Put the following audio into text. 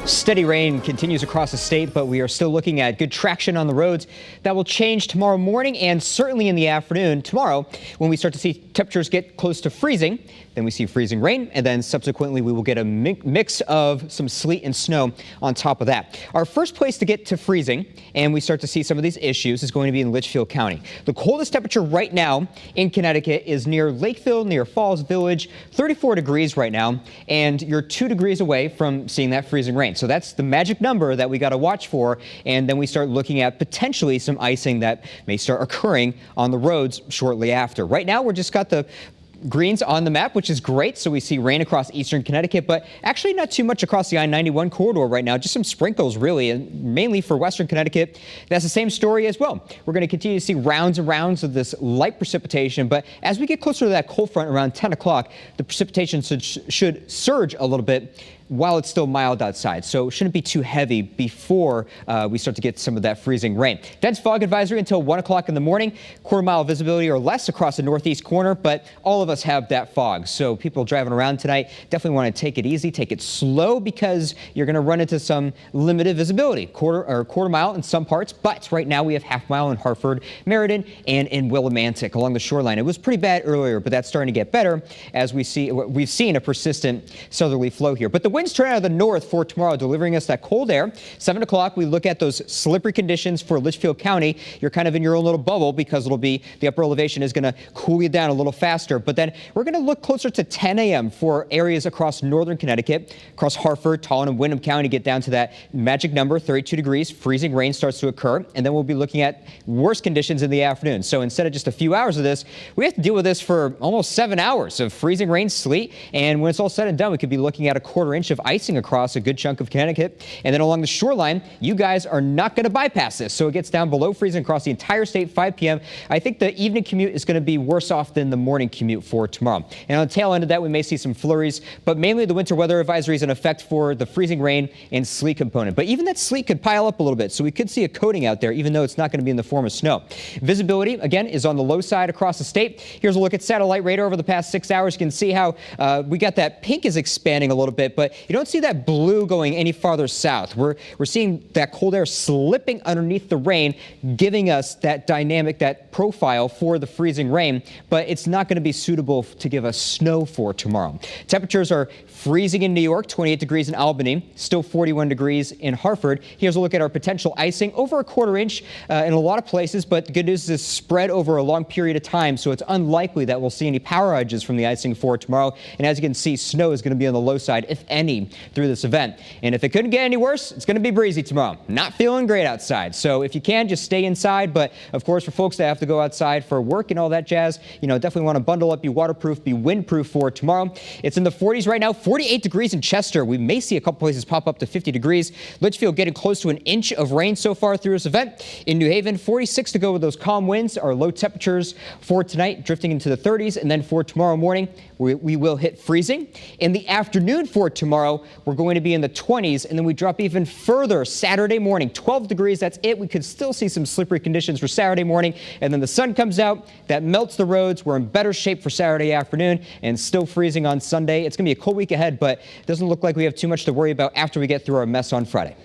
Steady rain continues across the state, but we are still looking at good traction on the roads. That will change tomorrow morning and certainly in the afternoon. Tomorrow, when we start to see temperatures get close to freezing, then we see freezing rain, and then subsequently we will get a mix of some sleet and snow on top of that. Our first place to get to freezing, and we start to see some of these issues, is going to be in Litchfield County. The coldest temperature right now in Connecticut is near Lakeville, near Falls Village, 34 degrees right now, and you're 2 degrees away from seeing that freezing rain. So that's the magic number that we got to watch for, and then we start looking at potentially some icing that may start occurring on the roads shortly after. Right now, we're just got the greens on the map, which is great. So we see rain across eastern Connecticut, but actually not too much across the I-91 corridor right now. Just some sprinkles, really, and mainly for western Connecticut. That's the same story as well. We're going to continue to see rounds and rounds of this light precipitation, but as we get closer to that cold front around 10 o'clock, the precipitation should surge a little bit while it's still mild outside. So it shouldn't be too heavy before we start to get some of that freezing rain. Dense fog advisory until 1 o'clock in the morning, quarter-mile visibility or less across the northeast corner, but all of us have that fog. So people driving around tonight definitely want to take it easy, take it slow, because you're going to run into some limited visibility, quarter mile in some parts, but right now we have half mile in Hartford, Meriden, and in Willimantic along the shoreline. It was pretty bad earlier, but that's starting to get better as we've seen a persistent southerly flow here. But the winds turn out of the north for tomorrow, delivering us that cold air. 7 o'clock, we look at those slippery conditions for Litchfield County. You're kind of in your own little bubble because it'll be, the upper elevation is going to cool you down a little faster. But then we're going to look closer to 10 a.m. for areas across northern Connecticut, across Hartford, Tallinn, and Windham County, get down to that magic number, 32 degrees. Freezing rain starts to occur, and then we'll be looking at worse conditions in the afternoon. So instead of just a few hours of this, we have to deal with this for almost 7 hours of freezing rain, sleet, and when it's all said and done, we could be looking at a quarter inch of icing across a good chunk of Connecticut. And then along the shoreline, you guys are not going to bypass this. So it gets down below freezing across the entire state, 5 p.m. I think the evening commute is going to be worse off than the morning commute for tomorrow. And on the tail end of that, we may see some flurries, but mainly the winter weather advisory is in effect for the freezing rain and sleet component. But even that sleet could pile up a little bit, so we could see a coating out there, even though it's not going to be in the form of snow. Visibility, again, is on the low side across the state. Here's a look at satellite radar over the past 6 hours. You can see how we got that pink is expanding a little bit, but you don't see that blue going any farther south. We're seeing that cold air slipping underneath the rain, giving us that dynamic, that profile for the freezing rain, but it's not going to be suitable to give us snow for tomorrow. Temperatures are freezing in New York, 28 degrees in Albany, still 41 degrees in Hartford. Here's a look at our potential icing, over a quarter inch in a lot of places, but the good news is it's spread over a long period of time, so it's unlikely that we'll see any power outages from the icing for tomorrow. And as you can see, snow is going to be on the low side, if any, through this event. And if it couldn't get any worse, it's going to be breezy tomorrow. Not feeling great outside. So if you can, just stay inside. But of course, for folks that have to go outside for work and all that jazz, you know, definitely want to bundle up, be waterproof, be windproof for tomorrow. It's in the 40s right now, 48 degrees in Chester. We may see a couple places pop up to 50 degrees. Litchfield getting close to an inch of rain so far through this event. In New Haven, 46 to go with those calm winds. Our low temperatures for tonight drifting into the 30s. And then for tomorrow morning, we will hit freezing. In the afternoon for tomorrow, we're going to be in the 20s, and then we drop even further Saturday morning, 12 degrees. That's it. We could still see some slippery conditions for Saturday morning, and then the sun comes out. That melts the roads. We're in better shape for Saturday afternoon, and still freezing on Sunday. It's going to be a cold week ahead, but it doesn't look like we have too much to worry about after we get through our mess on Friday.